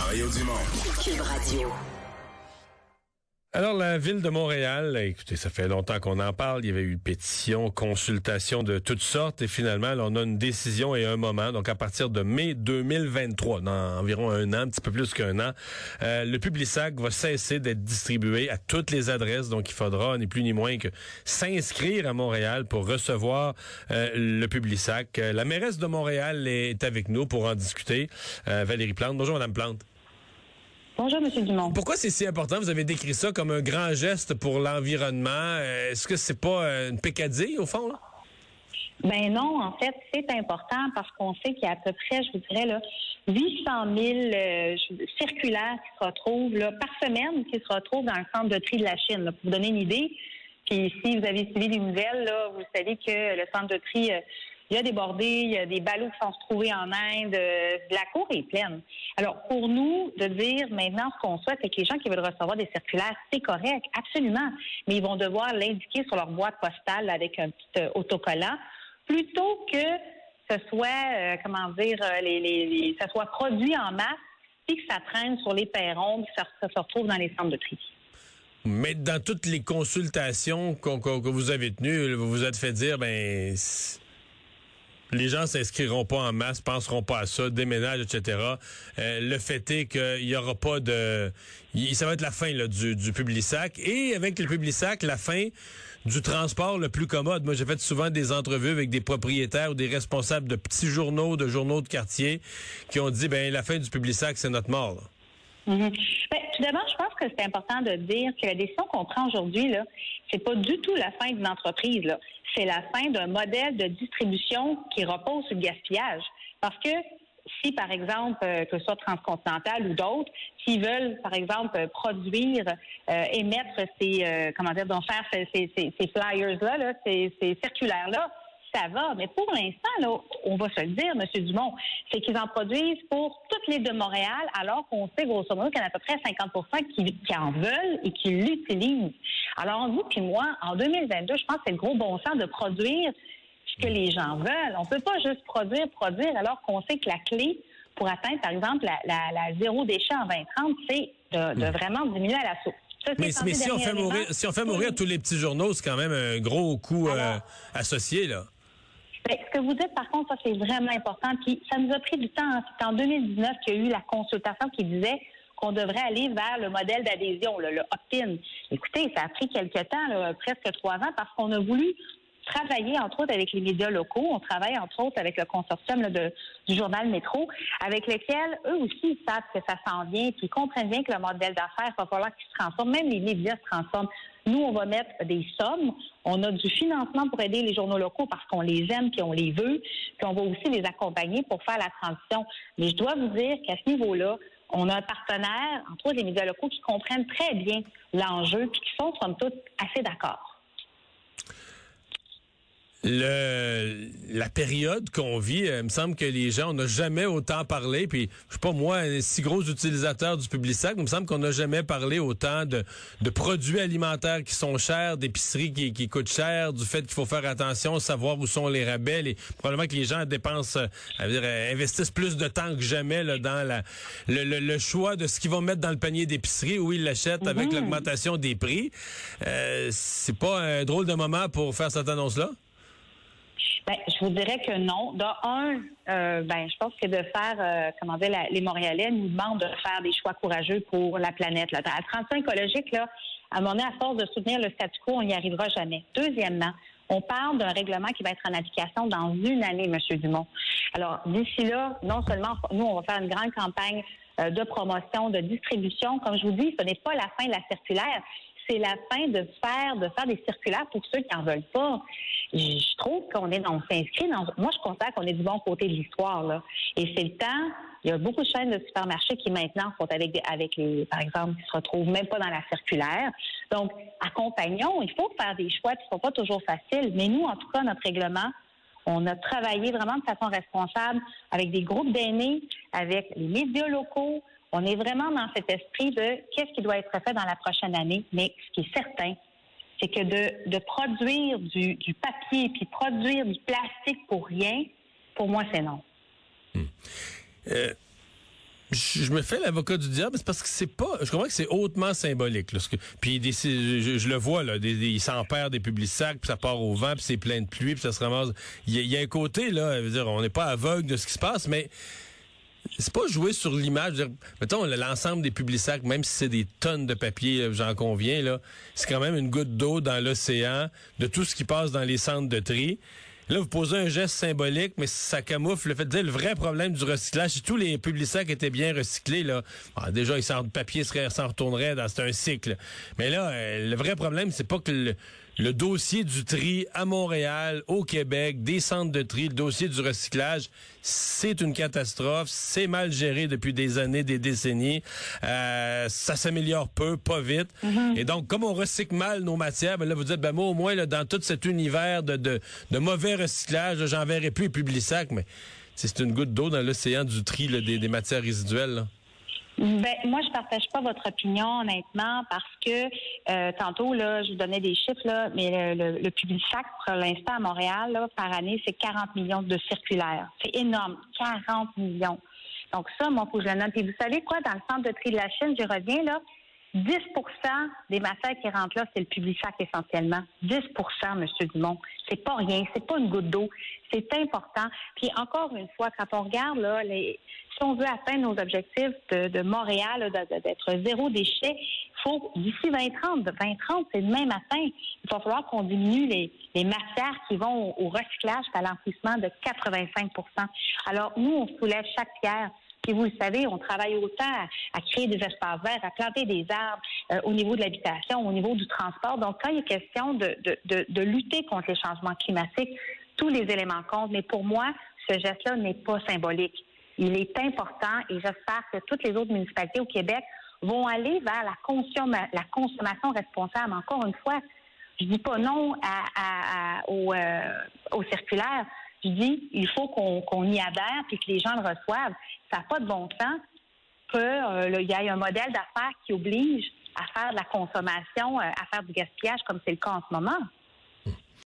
Mario Dumont. Cube Radio. Alors, la Ville de Montréal, écoutez, ça fait longtemps qu'on en parle. Il y avait eu pétition, consultation de toutes sortes. Et finalement, là, on a une décision et un moment. Donc, à partir de mai 2023, dans environ un an, un petit peu plus qu'un an, le Publisac va cesser d'être distribué à toutes les adresses. Donc, il faudra, ni plus ni moins que s'inscrire à Montréal pour recevoir le Publisac. La mairesse de Montréal est avec nous pour en discuter. Valérie Plante. Bonjour, Madame Plante. Bonjour, M. Dumont. Pourquoi c'est si important? Vous avez décrit ça comme un grand geste pour l'environnement. Est-ce que c'est pas une peccadille, au fond, là? Ben non, en fait, c'est important parce qu'on sait qu'il y a à peu près, je vous dirais, là, 800 000 circulaires qui se retrouvent là, par semaine, qui se retrouvent dans le centre de tri de la Chine. Là, pour vous donner une idée, puis si vous avez suivi les nouvelles, là, vous savez que le centre de tri... il y a débordé, il y a des ballots qui sont retrouvés en Inde, la cour est pleine. Alors, pour nous, de dire maintenant ce qu'on souhaite, c'est que les gens qui veulent recevoir des circulaires, c'est correct, absolument, mais ils vont devoir l'indiquer sur leur boîte postale avec un petit autocollant, plutôt que ce soit, ça soit produit en masse, puis que ça traîne sur les perrons, puis que ça se retrouve dans les centres de tri. Mais dans toutes les consultations que vous avez tenues, vous vous êtes fait dire, les gens s'inscriront pas en masse, penseront pas à ça, déménagent, etc. Le fait est qu'il y aura pas de... Ça va être la fin là, du Publisac. Et avec le Publisac, la fin du transport le plus commode. Moi, j'ai fait souvent des entrevues avec des propriétaires ou des responsables de petits journaux de quartier qui ont dit, la fin du Publisac, c'est notre mort. Là. Mm-hmm. Tout d'abord, je pense que c'est important de dire que la décision qu'on prend aujourd'hui, là, c'est pas du tout la fin d'une entreprise, là. C'est la fin d'un modèle de distribution qui repose sur le gaspillage. Parce que si, par exemple, que ce soit Transcontinental ou d'autres, s'ils veulent, par exemple, produire, émettre faire ces flyers-là, ces circulaires-là, ça va. Mais pour l'instant, là, on va se le dire, M. Dumont, c'est qu'ils en produisent pour toute l'île de Montréal, alors qu'on sait, grosso modo, qu'il y en a à peu près 50% qui en veulent et qui l'utilisent. Alors, vous puis moi, en 2022, je pense que c'est le gros bon sens de produire ce que les gens veulent. On peut pas juste produire, alors qu'on sait que la clé pour atteindre, par exemple, la zéro déchet en 2030, c'est de vraiment diminuer à la source. Ça, mais si on fait mourir tous les petits journaux, c'est quand même un gros coût associé, là. Ce que vous dites, par contre, ça, c'est vraiment important. Puis, ça nous a pris du temps. C'est en 2019 qu'il y a eu la consultation qui disait qu'on devrait aller vers le modèle d'adhésion, le opt-in. Écoutez, ça a pris quelque temps, là, presque 3 ans, parce qu'on a voulu travailler, entre autres, avec les médias locaux. On travaille, entre autres, avec le consortium du journal Métro, avec lequel, eux aussi, ils savent que ça s'en vient, puis ils comprennent bien que le modèle d'affaires, il va falloir qu'il se transforme. Même les médias se transforment. Nous, on va mettre des sommes. On a du financement pour aider les journaux locaux parce qu'on les aime puis on les veut. Puis on va aussi les accompagner pour faire la transition. Mais je dois vous dire qu'à ce niveau-là, on a un partenaire, entre autres les médias locaux, qui comprennent très bien l'enjeu puis qui sont, somme toute, assez d'accord. La période qu'on vit, il me semble que les gens, on n'a jamais autant parlé, puis je sais pas moi, un si gros utilisateur du Publisac, il me semble qu'on n'a jamais parlé autant de produits alimentaires qui sont chers, d'épiceries qui coûtent cher, du fait qu'il faut faire attention, savoir où sont les rabais, probablement que les gens dépensent, investissent plus de temps que jamais là, dans le choix de ce qu'ils vont mettre dans le panier d'épicerie, où ils l'achètent avec l'augmentation des prix. C'est pas un drôle de moment pour faire cette annonce-là? Je vous dirais que non. Je pense que de faire, les Montréalais nous demandent de faire des choix courageux pour la planète. Là. À la transition écologique, là, à un moment donné, à force de soutenir le statu quo, on n'y arrivera jamais. Deuxièmement, on parle d'un règlement qui va être en application dans 1 année, M. Dumont. Alors, d'ici là, non seulement, nous, on va faire une grande campagne de promotion, de distribution. Comme je vous dis, ce n'est pas la fin de la circulaire. C'est la fin de faire des circulaires pour ceux qui en veulent pas. Je trouve on s'inscrit dans. Moi, je considère qu'on est du bon côté de l'histoire, là. Et c'est le temps. Il y a beaucoup de chaînes de supermarchés qui maintenant sont avec les, par exemple, qui se retrouvent même pas dans la circulaire. Donc, accompagnons. Il faut faire des choix qui sont pas toujours faciles. Mais nous, en tout cas, notre règlement, on a travaillé vraiment de façon responsable avec des groupes d'aînés, avec les médias locaux. On est vraiment dans cet esprit de qu'est-ce qui doit être fait dans la prochaine année. Mais ce qui est certain, c'est que de produire du papier puis produire du plastique pour rien, pour moi, c'est non. Je me fais l'avocat du diable, c'est parce que c'est pas. Je comprends que c'est hautement symbolique. Là, puis je le vois là, il s'en perd des Publisac, puis ça part au vent, puis c'est plein de pluie, puis ça se ramasse. Il y a un côté là, je veux dire, on n'est pas aveugle de ce qui se passe, mais c'est pas jouer sur l'image. Mettons l'ensemble des Publisac, même si c'est des tonnes de papier, j'en conviens là, c'est quand même une goutte d'eau dans l'océan de tout ce qui passe dans les centres de tri. Là, vous posez un geste symbolique, mais ça camoufle le fait de dire le vrai problème du recyclage. Si tous les Publisac étaient bien recyclés, là, déjà, le papier s'en retournerait c'est un cycle. Mais là, le vrai problème, c'est pas que le dossier du tri à Montréal, au Québec, des centres de tri, le dossier du recyclage, c'est une catastrophe. C'est mal géré depuis des années, des décennies. Ça s'améliore peu, pas vite. Mm-hmm. Et donc, comme on recycle mal nos matières, ben là, vous dites, ben moi, au moins, là, dans tout cet univers de mauvais recyclage, là, j'en verrai plus les Publisac, mais c'est une goutte d'eau dans l'océan du tri là, des matières résiduelles, là. Ben, moi, je partage pas votre opinion, honnêtement, parce que tantôt, là, je vous donnais des chiffres, là, mais le Publisac, pour l'instant, à Montréal, là, par année, c'est 40 millions de circulaires. C'est énorme, 40 millions. Donc ça, moi, faut que je le note. Et vous savez quoi, dans le centre de tri de la Chine, j'y reviens, là, 10% des matières qui rentrent là, c'est le Publisac essentiellement. 10%, M. Dumont. C'est pas rien, c'est pas une goutte d'eau. C'est important. Puis encore une fois, quand on regarde là, si on veut atteindre nos objectifs de Montréal, là, d'être zéro déchet, il faut d'ici 2030, c'est demain matin, il va falloir qu'on diminue les matières qui vont au recyclage et à l'enfouissement de 85%. Alors nous, on soulève chaque pierre. Puis vous le savez, on travaille autant à créer des espaces verts, à planter des arbres au niveau de l'habitation, au niveau du transport. Donc, quand il est question de lutter contre les changements climatiques, tous les éléments comptent. Mais pour moi, ce geste-là n'est pas symbolique. Il est important et j'espère que toutes les autres municipalités au Québec vont aller vers la consommation responsable. Encore une fois, je dis pas non au circulaire. Je dis, il faut qu'on y adhère puis que les gens le reçoivent. Ça n'a pas de bon sens qu'il y ait un modèle d'affaires qui oblige à faire de la consommation, à faire du gaspillage comme c'est le cas en ce moment.